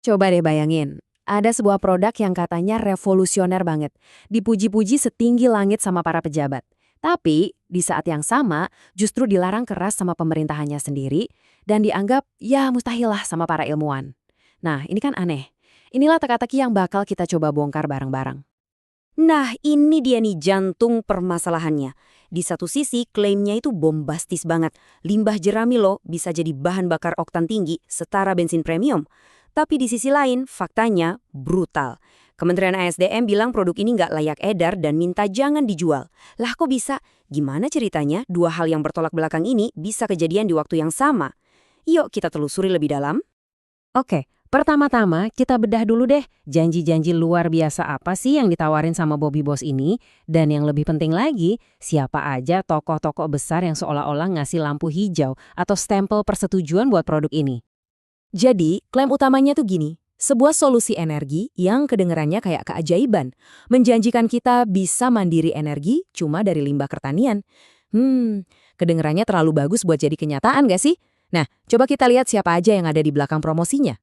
Coba deh bayangin, ada sebuah produk yang katanya revolusioner banget, dipuji-puji setinggi langit sama para pejabat. Tapi, di saat yang sama, justru dilarang keras sama pemerintahannya sendiri, dan dianggap ya mustahil lah sama para ilmuwan. Nah, ini kan aneh. Inilah teka-teki yang bakal kita coba bongkar bareng-bareng. Nah, ini dia nih jantung permasalahannya. Di satu sisi, klaimnya itu bombastis banget. Limbah jerami loh bisa jadi bahan bakar oktan tinggi, setara bensin premium. Tapi di sisi lain, faktanya brutal. Kementerian ASDM bilang produk ini nggak layak edar dan minta jangan dijual. Lah kok bisa? Gimana ceritanya dua hal yang bertolak belakang ini bisa kejadian di waktu yang sama? Yuk kita telusuri lebih dalam. Oke, pertama-tama kita bedah dulu deh janji-janji luar biasa apa sih yang ditawarin sama Bobby Boss ini, dan yang lebih penting lagi, siapa aja tokoh-tokoh besar yang seolah-olah ngasih lampu hijau atau stempel persetujuan buat produk ini. Jadi, klaim utamanya tuh gini, sebuah solusi energi yang kedengerannya kayak keajaiban, menjanjikan kita bisa mandiri energi cuma dari limbah pertanian. Kedengerannya terlalu bagus buat jadi kenyataan gak sih? Nah, coba kita lihat siapa aja yang ada di belakang promosinya.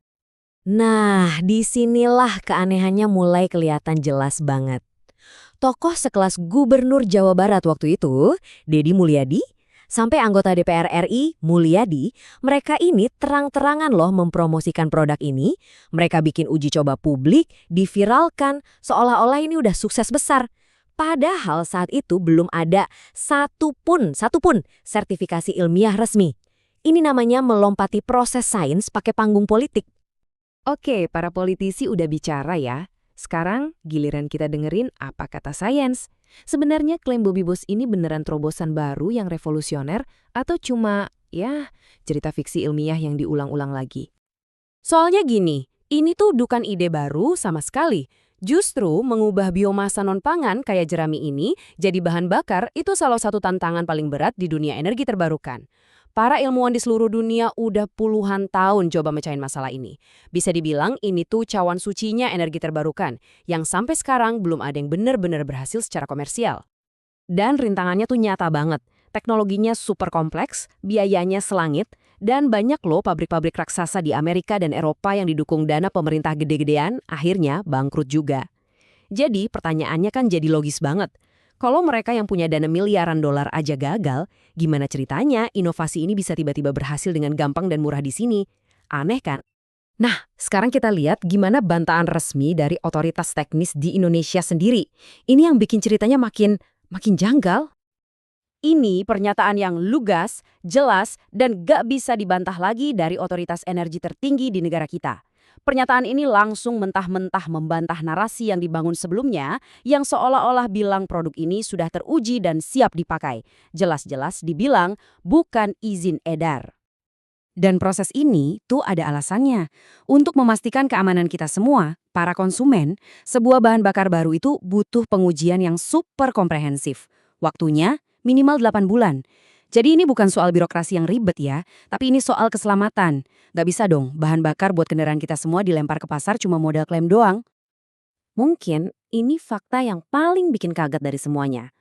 Nah, disinilah keanehannya mulai kelihatan jelas banget. Tokoh sekelas Gubernur Jawa Barat waktu itu, Deddy Mulyadi, sampai anggota DPR RI, Mulyadi, mereka ini terang-terangan loh mempromosikan produk ini. Mereka bikin uji coba publik, diviralkan, seolah-olah ini udah sukses besar. Padahal saat itu belum ada satupun sertifikasi ilmiah resmi. Ini namanya melompati proses sains pakai panggung politik. Oke, para politisi udah bicara ya. Sekarang giliran kita dengerin apa kata sains. Sebenarnya klaim Bobby Boss ini beneran terobosan baru yang revolusioner atau cuma, ya, cerita fiksi ilmiah yang diulang-ulang lagi? Soalnya gini, ini tuh bukan ide baru sama sekali. Justru mengubah biomasa non-pangan kayak jerami ini jadi bahan bakar itu salah satu tantangan paling berat di dunia energi terbarukan. Para ilmuwan di seluruh dunia udah puluhan tahun coba mecahin masalah ini. Bisa dibilang ini tuh cawan sucinya energi terbarukan, yang sampai sekarang belum ada yang benar-benar berhasil secara komersial. Dan rintangannya tuh nyata banget. Teknologinya super kompleks, biayanya selangit, dan banyak loh pabrik-pabrik raksasa di Amerika dan Eropa yang didukung dana pemerintah gede-gedean, akhirnya bangkrut juga. Jadi pertanyaannya kan jadi logis banget. Kalau mereka yang punya dana miliaran dolar aja gagal, gimana ceritanya inovasi ini bisa tiba-tiba berhasil dengan gampang dan murah di sini? Aneh kan? Nah, sekarang kita lihat gimana bantahan resmi dari otoritas teknis di Indonesia sendiri. Ini yang bikin ceritanya makin janggal. Ini pernyataan yang lugas, jelas, dan gak bisa dibantah lagi dari otoritas energi tertinggi di negara kita. Pernyataan ini langsung mentah-mentah membantah narasi yang dibangun sebelumnya yang seolah-olah bilang produk ini sudah teruji dan siap dipakai. Jelas-jelas dibilang bukan izin edar. Dan proses ini tuh ada alasannya. Untuk memastikan keamanan kita semua, para konsumen, sebuah bahan bakar baru itu butuh pengujian yang super komprehensif. Waktunya minimal 8 bulan. Jadi ini bukan soal birokrasi yang ribet ya, tapi ini soal keselamatan. Gak bisa dong bahan bakar buat kendaraan kita semua dilempar ke pasar cuma modal klaim doang. Mungkin ini fakta yang paling bikin kaget dari semuanya.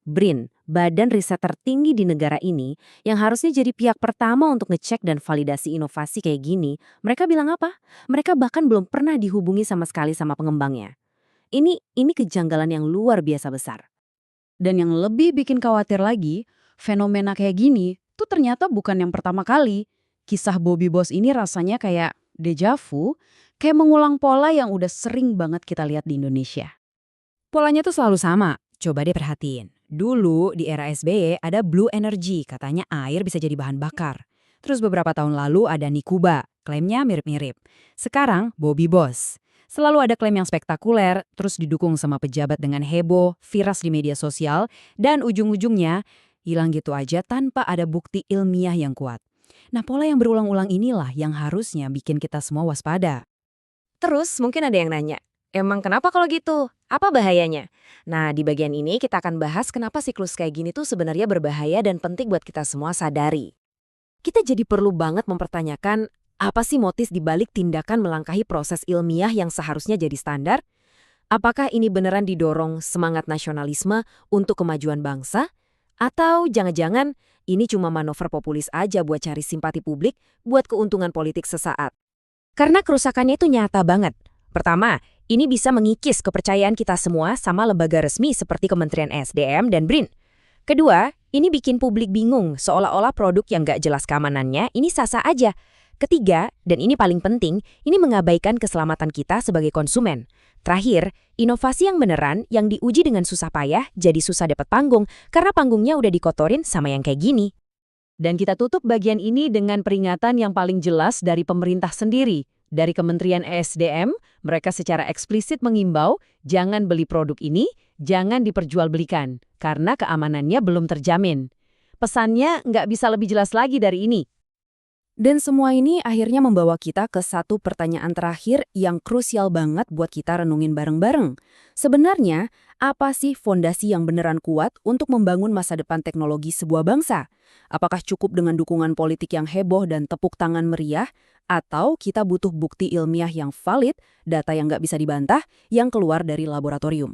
BRIN, badan riset tertinggi di negara ini, yang harusnya jadi pihak pertama untuk ngecek dan validasi inovasi kayak gini, mereka bilang apa? Mereka bahkan belum pernah dihubungi sama sekali sama pengembangnya. Ini kejanggalan yang luar biasa besar. Dan yang lebih bikin khawatir lagi, fenomena kayak gini tuh ternyata bukan yang pertama kali. Kisah Bobby Boss ini rasanya kayak deja vu, kayak mengulang pola yang udah sering banget kita lihat di Indonesia. Polanya tuh selalu sama. Coba deh perhatiin. Dulu di era SBY ada Blue Energy, katanya air bisa jadi bahan bakar. Terus beberapa tahun lalu ada Nikuba, klaimnya mirip-mirip. Sekarang Bobby Boss. Selalu ada klaim yang spektakuler, terus didukung sama pejabat dengan heboh, viral di media sosial, dan ujung-ujungnya hilang gitu aja tanpa ada bukti ilmiah yang kuat. Nah, pola yang berulang-ulang inilah yang harusnya bikin kita semua waspada. Terus mungkin ada yang nanya, emang kenapa kalau gitu? Apa bahayanya? Nah, di bagian ini kita akan bahas kenapa siklus kayak gini tuh sebenarnya berbahaya dan penting buat kita semua sadari. Kita jadi perlu banget mempertanyakan apa sih motif dibalik tindakan melangkahi proses ilmiah yang seharusnya jadi standar? Apakah ini beneran didorong semangat nasionalisme untuk kemajuan bangsa? Atau jangan-jangan ini cuma manuver populis aja buat cari simpati publik buat keuntungan politik sesaat? Karena kerusakannya itu nyata banget. Pertama, ini bisa mengikis kepercayaan kita semua sama lembaga resmi seperti Kementerian SDM dan BRIN. Kedua, ini bikin publik bingung seolah-olah produk yang nggak jelas keamanannya ini sah-sah aja. Ketiga, dan ini paling penting, ini mengabaikan keselamatan kita sebagai konsumen. Terakhir, inovasi yang beneran yang diuji dengan susah payah jadi susah dapat panggung karena panggungnya udah dikotorin sama yang kayak gini. Dan kita tutup bagian ini dengan peringatan yang paling jelas dari pemerintah sendiri. Dari Kementerian ESDM, mereka secara eksplisit mengimbau jangan beli produk ini, jangan diperjualbelikan, karena keamanannya belum terjamin. Pesannya nggak bisa lebih jelas lagi dari ini. Dan semua ini akhirnya membawa kita ke satu pertanyaan terakhir yang krusial banget buat kita renungin bareng-bareng. Sebenarnya, apa sih fondasi yang beneran kuat untuk membangun masa depan teknologi sebuah bangsa? Apakah cukup dengan dukungan politik yang heboh dan tepuk tangan meriah? Atau kita butuh bukti ilmiah yang valid, data yang nggak bisa dibantah, yang keluar dari laboratorium?